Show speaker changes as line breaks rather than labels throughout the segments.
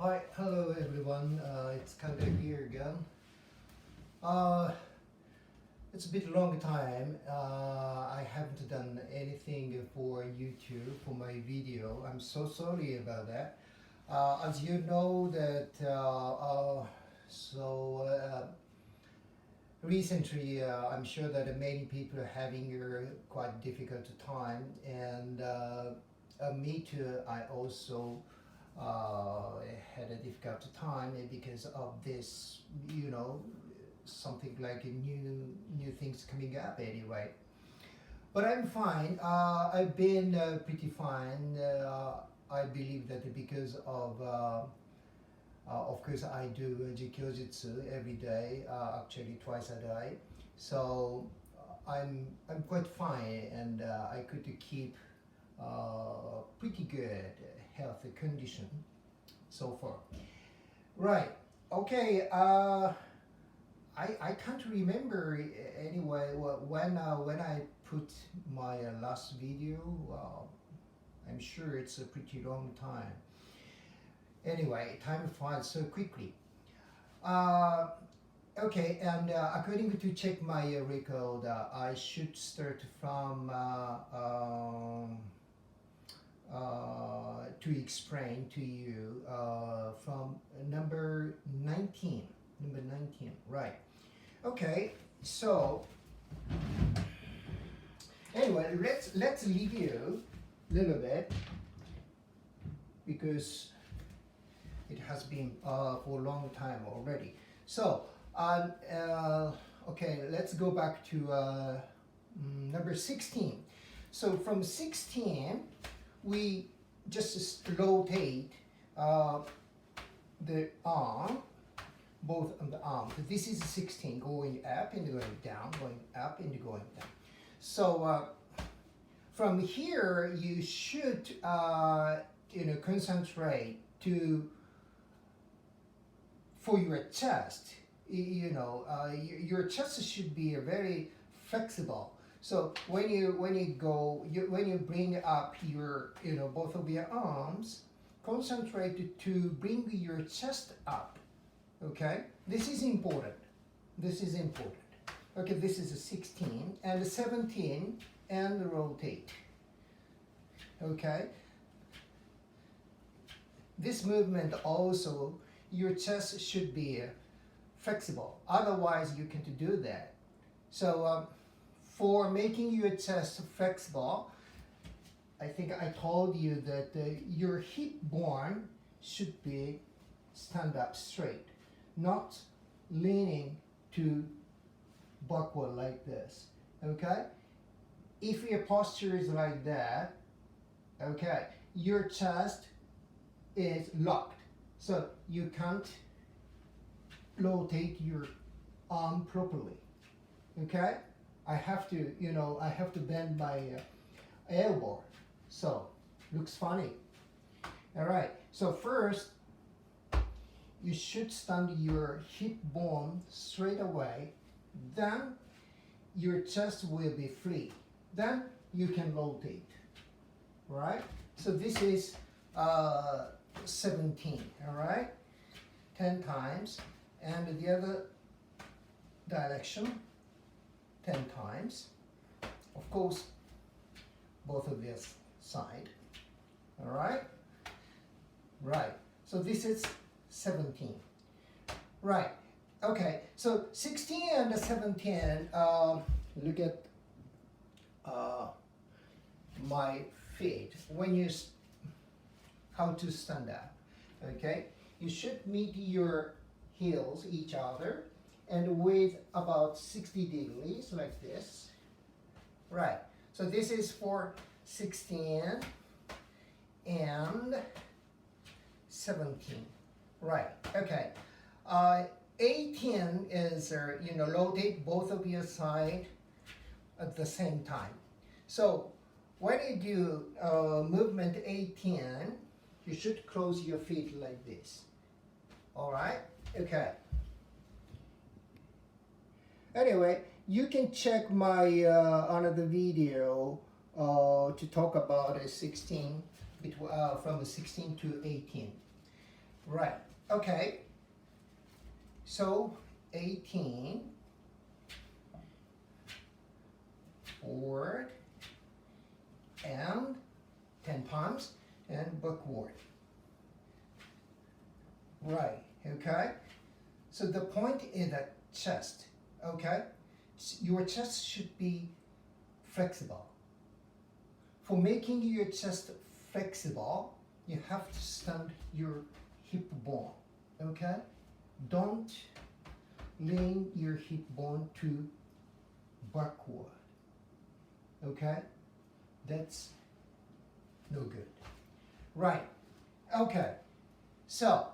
Hi, hello everyone. It's Kanda here again. Uh, it's a bit long time. I haven't done anything for YouTube for my video. I'm so sorry about that. As you know that recently, I'm sure that many people are having a quite difficult time, and me too. I also had a difficult time because of this, something like new things coming up anyway. But I'm fine. I've been pretty fine. I believe that because of course, I do JiKyoJutsu every day, actually twice a day. So I'm quite fine, and I could keep pretty good health condition so far. Right. Okay. I can't remember anyway when I put my last video. I'm sure it's a pretty long time. Anyway, time flies so quickly. Uh, okay, and according to check my record, I should start from to explain to you from number 19. Number 19, right. Okay, so anyway, let's review a little bit because it has been for a long time already. So, okay, let's go back to number 16. So from 16, we just rotate the arm, both on the arm. This is 16, going up and going down, going up and going down. So from here, you should concentrate to for your chest. Your chest should be very flexible. So when you bring up your both of your arms, concentrate to bring your chest up. Okay, this is important. This is important. Okay, this is a 16 and a 17 and rotate. Okay, this movement also your chest should be flexible. Otherwise, you can't do that. So for making your chest flexible, I think I told you that your hip bone should be stand up straight, not leaning to backward like this. Okay? If your posture is like that, okay, your chest is locked. So you can't rotate your arm properly. Okay? I have to bend my elbow. So, looks funny. All right. So first, you should stand your hip bone straight away. Then your chest will be free. Then you can rotate. Right? So this is 17. All right? 10 times. And the other direction, 10 times. Of course, both of this side. All right? Right. So this is 17. Right. Okay. So 16 and 17, look at my feet. How to stand up. Okay? You should meet your heels each other and with about 60 degrees like this. Right. So this is for 16 and 17. Right. Okay. 18 is rotate both of your side at the same time. So when you do movement 18, you should close your feet like this. All right. Okay. Anyway, you can check my another video to talk about 16 from 16 to 18. Right. Okay. So 18 forward and 10 times and backward. Right. Okay. So the point is that chest. Okay. Your chest should be flexible. For making your chest flexible, you have to stand your hip bone. Okay. Don't lean your hip bone to backward. Okay? That's no good. Right. Okay. So,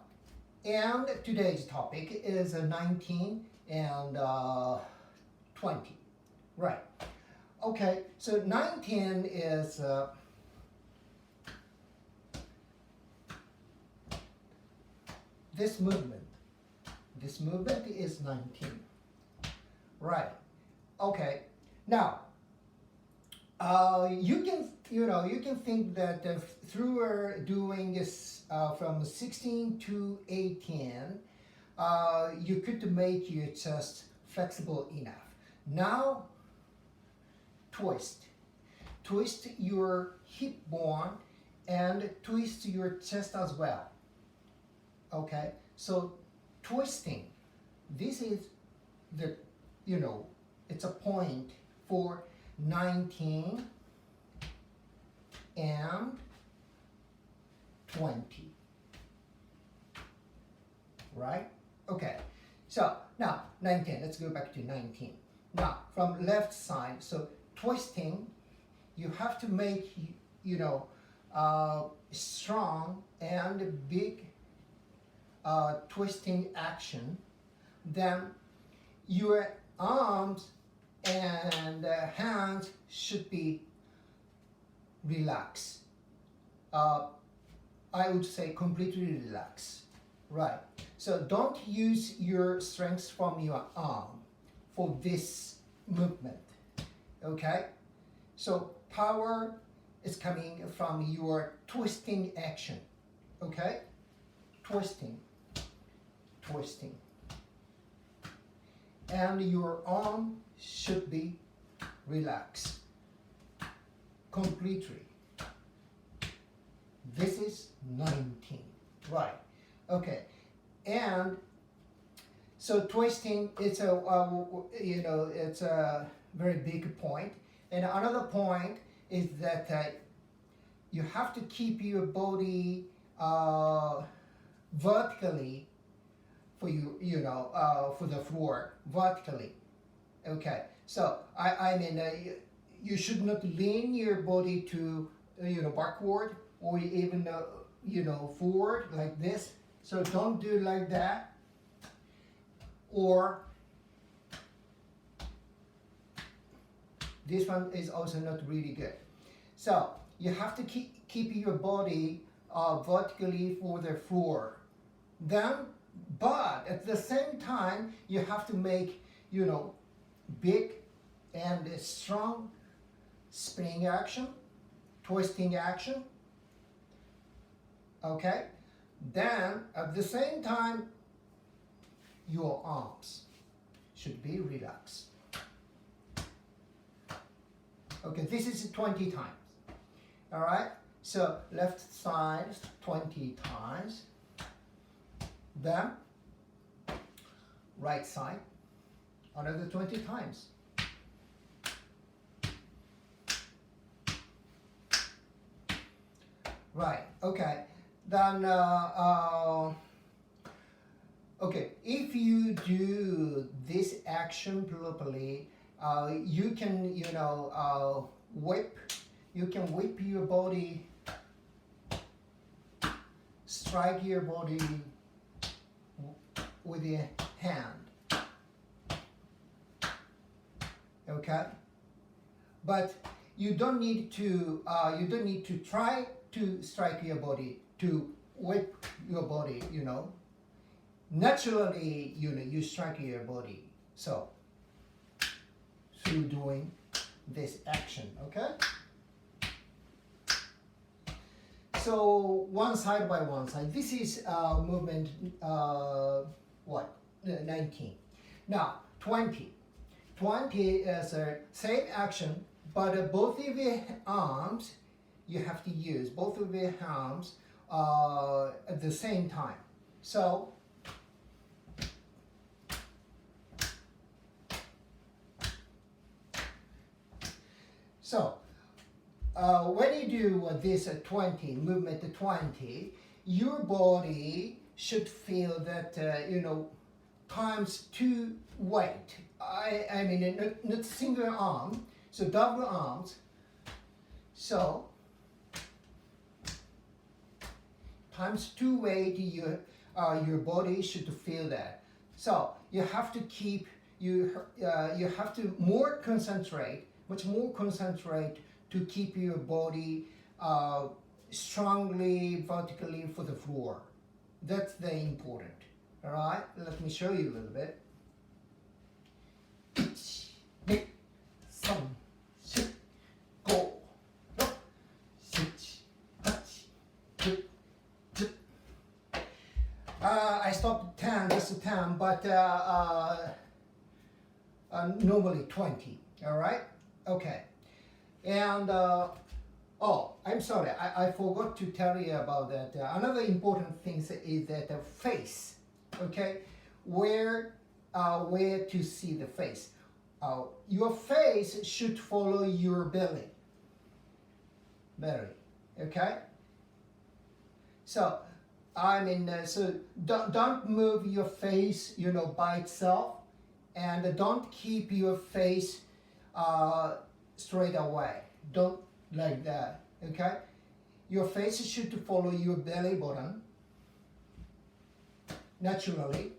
and today's topic is 19 and 20. Right. Okay. So 19 is this movement. This movement is 19. Right. Okay. Now, you can think that through doing this from 16 to 18, you could make your chest flexible enough. Now, twist your hip bone and twist your chest as well. Okay, so twisting, this is the, it's a point for 19 and 20, right? Okay, so now 19, let's go back to 19. Now from left side, so twisting, you have to make, strong and big twisting action. Then your arms and hands should be relaxed. I would say completely relaxed. Right. So don't use your strength from your arm for this movement. Okay? So power is coming from your twisting action. Okay? Twisting. And your arm should be relaxed completely. This is 19. Right. Okay. And so twisting, it's it's a very big point. And another point is that you have to keep your body vertically for for the floor, vertically. Okay, so I mean you should not lean your body to backward or even forward like this. So don't do like that. Or this one is also not really good. So you have to keep your body vertically for the floor. Then, but at the same time, you have to make big and strong spinning action, twisting action. Okay. Then at the same time, your arms should be relaxed. Okay, this is 20 times. All right, so left side 20 times. Then right side another 20 times. Right, okay. Then okay, if you do this action properly, you can whip your body, strike your body with your hand. Okay, but you don't need to try to strike your body, to whip your body. Naturally, you strike your body. So through doing this action, okay? So one side by one side. This is movement, what? 19. Now, 20. 20 is a same action, but both of your arms, you have to use both of your arms at the same time. So, when you do this 20, movement 20, your body should feel that, times two weight. I mean, not single arm, so double arms. So, times two weight, your body should feel that. So, you have to keep, you have to much more concentrate to keep your body strongly vertically for the floor. That's very important. All right, let me show you a little bit. 1, 2, 3, 4, 5, 6, 7, 8, 9, 10. I stopped 10, just 10, but normally 20. All right, okay. And oh, I'm sorry, I forgot to tell you about that. Another important thing is that the face. Okay, where to see the face? Your face should follow your belly. Okay. So I mean, so don't move your face, by itself, and don't keep your face straight away. Don't like that. Okay. Your face should follow your belly button. Naturally,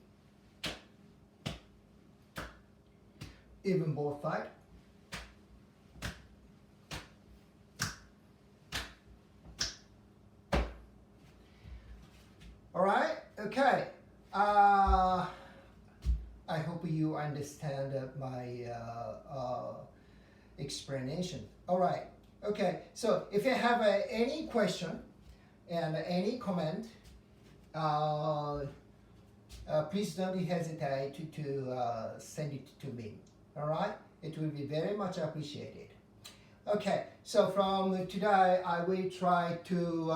even both sides. All right, okay. I hope you understand my explanation. All right, okay. So if you have any question and any comment, please don't hesitate to send it to me. All right, it will be very much appreciated. Okay, so from today I will try to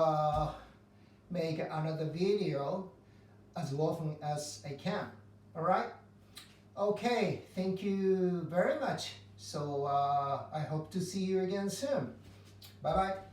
make another video as often as I can. All right. Okay, thank you very much. So I hope to see you again soon. Bye bye.